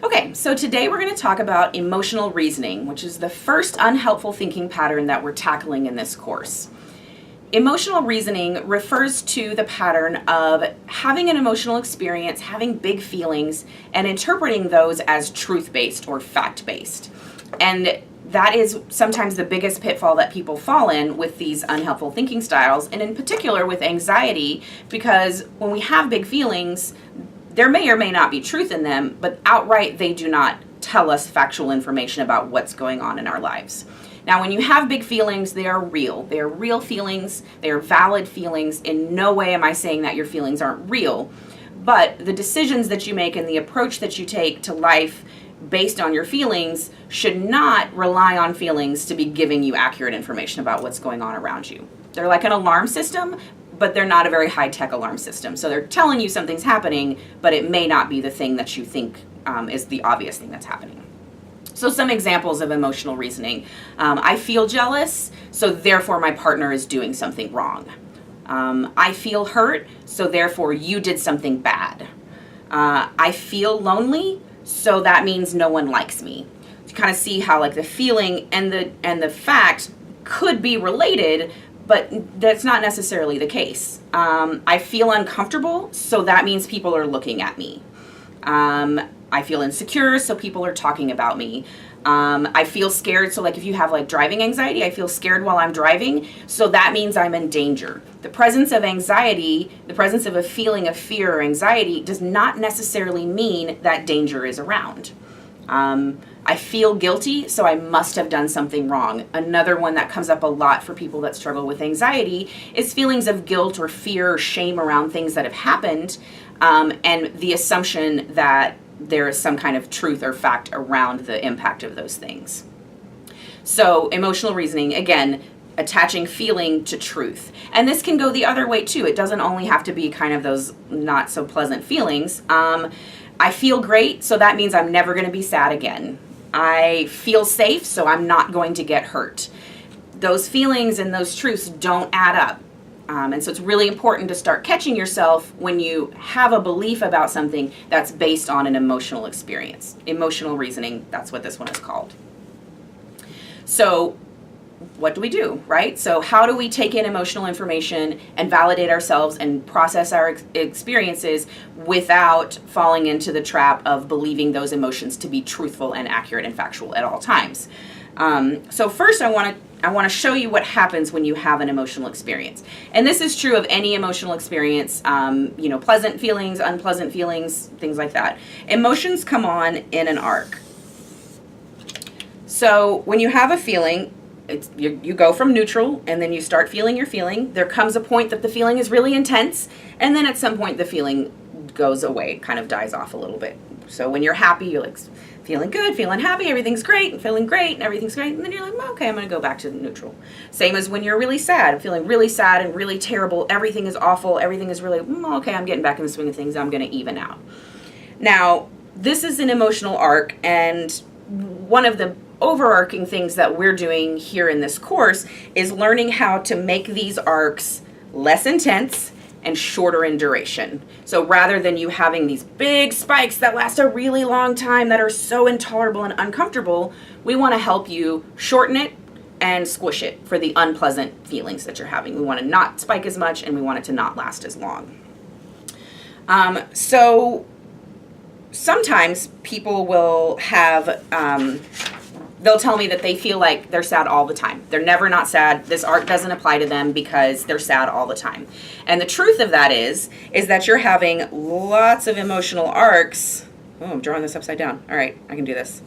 Okay, so today we're going to talk about emotional reasoning, which is the first unhelpful thinking pattern that we're tackling in this course. Emotional reasoning refers to the pattern of having an emotional experience, having big feelings, and interpreting those as truth-based or fact-based. And that is sometimes the biggest pitfall that people fall in with these unhelpful thinking styles, and in particular with anxiety, because when we have big feelings, there may or may not be truth in them, but outright they do not tell us factual information about what's going on in our lives. Now, when you have big feelings, they are real. They are real feelings. They are valid feelings. In no way am I saying that your feelings aren't real, but the decisions that you make and the approach that you take to life based on your feelings should not rely on feelings to be giving you accurate information about what's going on around you. They're like an alarm system, but they're not a very high-tech alarm system. So they're telling you something's happening, but it may not be the thing that you think is the obvious thing that's happening. So some examples of emotional reasoning. I feel jealous, so therefore my partner is doing something wrong. I feel hurt, so therefore you did something bad. I feel lonely, so that means no one likes me. To kind of see how like the feeling and the fact could be related, but that's not necessarily the case. I feel uncomfortable, so that means people are looking at me. I feel insecure, so people are talking about me. I feel scared, so like if you have like driving anxiety, I feel scared while I'm driving, so that means I'm in danger. The presence of anxiety, the presence of a feeling of fear or anxiety does not necessarily mean that danger is around. I feel guilty, so I must have done something wrong. Another one that comes up a lot for people that struggle with anxiety is feelings of guilt or fear or shame around things that have happened, and the assumption that there is some kind of truth or fact around the impact of those things. So emotional reasoning, again, attaching feeling to truth. And this can go the other way too. It doesn't only have to be kind of those not so pleasant feelings. I feel great, so that means I'm never going to be sad again. I feel safe, so I'm not going to get hurt. Those feelings and those truths don't add up. And so it's really important to start catching yourself when you have a belief about something that's based on an emotional experience. Emotional reasoning, that's what this one is called. So what do we do, right? So how do we take in emotional information and validate ourselves and process our experiences without falling into the trap of believing those emotions to be truthful and accurate and factual at all times? So first I want to show you what happens when you have an emotional experience. And this is true of any emotional experience, pleasant feelings, unpleasant feelings, things like that. Emotions come on in an arc. So when you have a feeling, you go from neutral and then you start feeling your feeling. There comes a point that the feeling is really intense, and then at some point the feeling goes away, kind of dies off a little bit. So when you're happy, you're like feeling good, feeling happy, everything's great, and feeling great, and everything's great, and then you're like, okay, I'm going to go back to neutral. Same as when you're really sad, feeling really sad and really terrible, everything is awful, everything is really, okay, I'm getting back in the swing of things, I'm going to even out. Now, this is an emotional arc, and one of the overarching things that we're doing here in this course is learning how to make these arcs less intense and shorter in duration. So rather than you having these big spikes that last a really long time that are so intolerable and uncomfortable, we want to help you shorten it and squish it for the unpleasant feelings that you're having. We want to not spike as much, and we want it to not last as long. So sometimes people will have they'll tell me that they feel like they're sad all the time. They're never not sad. This arc doesn't apply to them because they're sad all the time. And the truth of that is that you're having lots of emotional arcs. Oh, I'm drawing this upside down. All right, I can do this.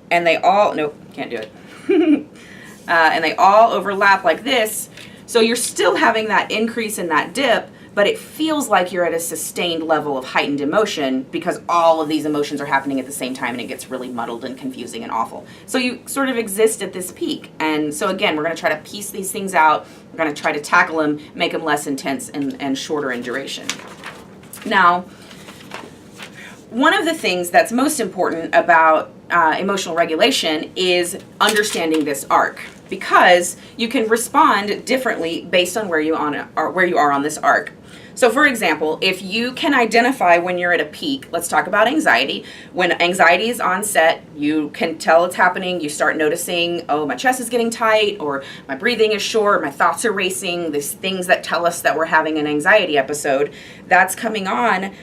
And they all, nope, can't do it. And they all overlap like this. So you're still having that increase in that dip, but it feels like you're at a sustained level of heightened emotion because all of these emotions are happening at the same time, and it gets really muddled and confusing and awful. So you sort of exist at this peak. And so again, we're going to try to piece these things out. We're going to try to tackle them, make them less intense and shorter in duration. Now, one of the things that's most important about emotional regulation is understanding this arc. because you can respond differently based on where you are on this arc. So for example, if you can identify when you're at a peak, let's talk about anxiety. When anxiety is on set, you can tell it's happening. You start noticing, oh, my chest is getting tight, or my breathing is short, my thoughts are racing, these things that tell us that we're having an anxiety episode. That's coming on.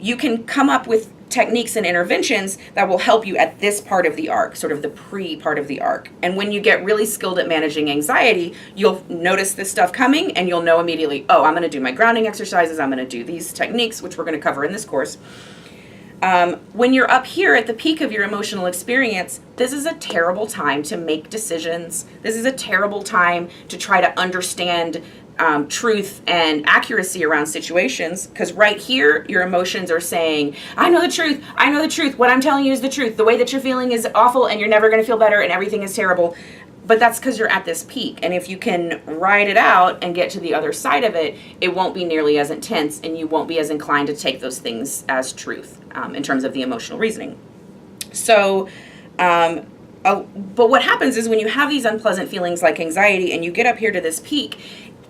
You can come up with techniques and interventions that will help you at this part of the arc, sort of the pre-part of the arc. And when you get really skilled at managing anxiety, you'll notice this stuff coming and you'll know immediately, oh, I'm going to do my grounding exercises, I'm going to do these techniques, which we're going to cover in this course. When you're up here at the peak of your emotional experience, this is a terrible time to make decisions. This is a terrible time to try to understand truth and accuracy around situations, because right here your emotions are saying, I know the truth, what I'm telling you is the truth, the way that you're feeling is awful and you're never going to feel better and everything is terrible. But that's because you're at this peak, and if you can ride it out and get to the other side of it, it won't be nearly as intense and you won't be as inclined to take those things as truth in terms of the emotional reasoning. So but what happens is when you have these unpleasant feelings like anxiety and you get up here to this peak,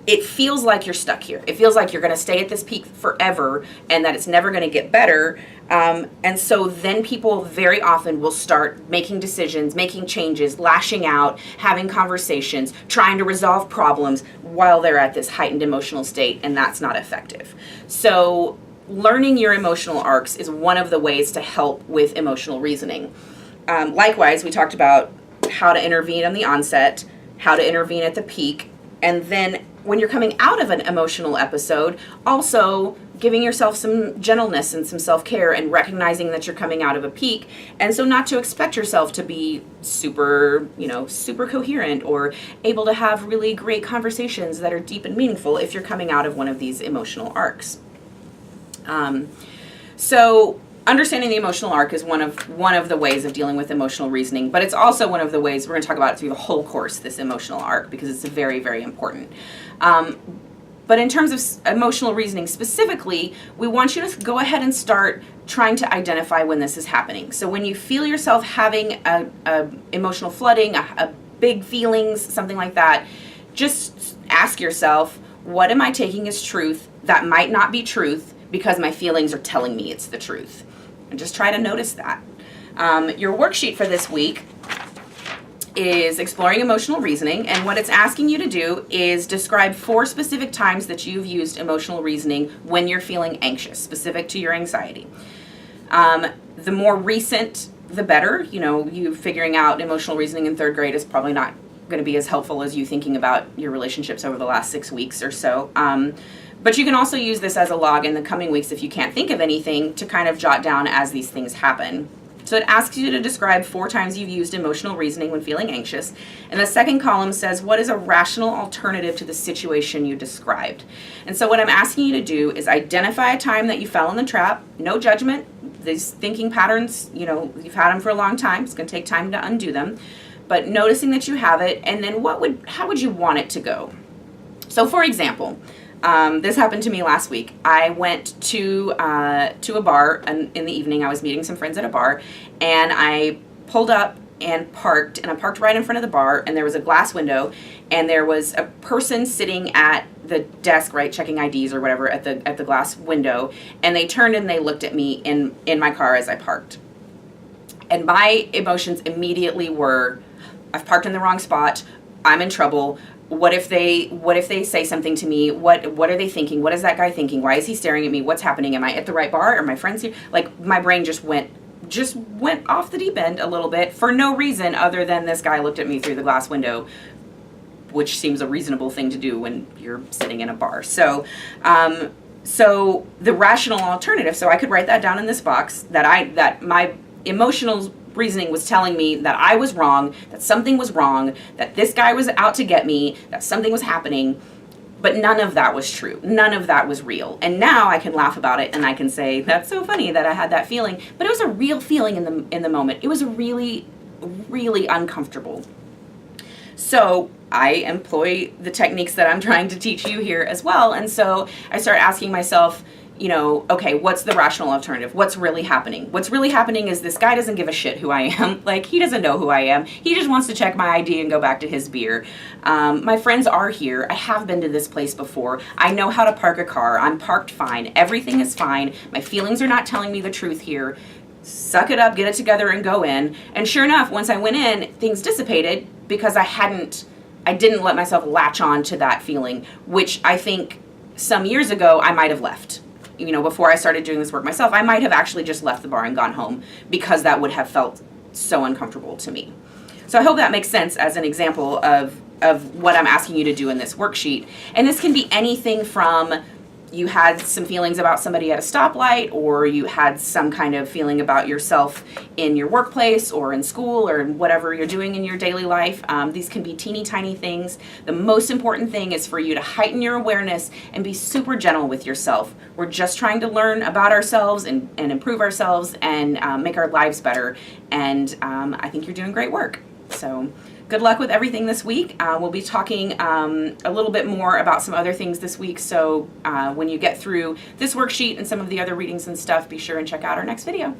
it feels like you're stuck here. It feels like you're going to stay at this peak forever and that it's never going to get better. And so then people very often will start making decisions, making changes, lashing out, having conversations, trying to resolve problems while they're at this heightened emotional state, and that's not effective. So learning your emotional arcs is one of the ways to help with emotional reasoning. Likewise, we talked about how to intervene on the onset, how to intervene at the peak, and then when you're coming out of an emotional episode, also giving yourself some gentleness and some self-care and recognizing that you're coming out of a peak. And so not to expect yourself to be super coherent or able to have really great conversations that are deep and meaningful if you're coming out of one of these emotional arcs. So understanding the emotional arc is one of the ways of dealing with emotional reasoning, but it's also one of the ways we're going to talk about it through the whole course, this emotional arc, because it's very, very important. But in terms of emotional reasoning specifically, we want you to go ahead and start trying to identify when this is happening. So when you feel yourself having a emotional flooding, a big feelings, something like that, just ask yourself, what am I taking as truth that might not be truth because my feelings are telling me it's the truth? And just try to notice that. Your worksheet for this week is Exploring Emotional Reasoning, and what it's asking you to do is describe 4 specific times that you've used emotional reasoning when you're feeling anxious, specific to your anxiety. The more recent, the better. You figuring out emotional reasoning in 3rd grade is probably not going to be as helpful as you thinking about your relationships over the last 6 weeks or so. But you can also use this as a log in the coming weeks if you can't think of anything to kind of jot down as these things happen. So it asks you to describe 4 times you've used emotional reasoning when feeling anxious. And the second column says, what is a rational alternative to the situation you described? And so what I'm asking you to do is identify a time that you fell in the trap. No judgment. These thinking patterns, you've had them for a long time. It's going to take time to undo them. But noticing that you have it, and then how would you want it to go? So for example, this happened to me last week. I went to a bar, and in the evening I was meeting some friends at a bar, and I pulled up and parked right in front of the bar, and there was a glass window, and there was a person sitting at the desk, right, checking IDs or whatever at the glass window, and they turned and they looked at me in my car as I parked. And my emotions immediately were, I've parked in the wrong spot, I'm in trouble. What if they say something to me? What are they thinking? What is that guy thinking? Why is he staring at me? What's happening? Am I at the right bar? Are my friends here? Like, my brain just went off the deep end a little bit for no reason other than this guy looked at me through the glass window, which seems a reasonable thing to do when you're sitting in a bar. So the rational alternative, so I could write that down in this box, that my emotional reasoning was telling me that I was wrong, that something was wrong, that this guy was out to get me, that something was happening, but none of that was true. None of that was real. And now I can laugh about it and I can say, that's so funny that I had that feeling, but it was a real feeling in the moment. It was really, really uncomfortable. So I employ the techniques that I'm trying to teach you here as well. And so I start asking myself, okay, what's the rational alternative? What's really happening? What's really happening is this guy doesn't give a shit who I am. Like, he doesn't know who I am. He just wants to check my ID and go back to his beer. My friends are here. I have been to this place before. I know how to park a car. I'm parked fine. Everything is fine. My feelings are not telling me the truth here. Suck it up, get it together, and go in. And sure enough, once I went in, things dissipated because I didn't let myself latch on to that feeling, which I think some years ago I might have left. Before I started doing this work myself, I might have actually just left the bar and gone home because that would have felt so uncomfortable to me. So I hope that makes sense as an example of what I'm asking you to do in this worksheet. And this can be anything from you had some feelings about somebody at a stoplight, or you had some kind of feeling about yourself in your workplace or in school or whatever you're doing in your daily life. These can be teeny tiny things. The most important thing is for you to heighten your awareness and be super gentle with yourself. We're just trying to learn about ourselves and improve ourselves and make our lives better. And I think you're doing great work. So good luck with everything this week. We'll be talking a little bit more about some other things this week. So when you get through this worksheet and some of the other readings and stuff, be sure and check out our next video.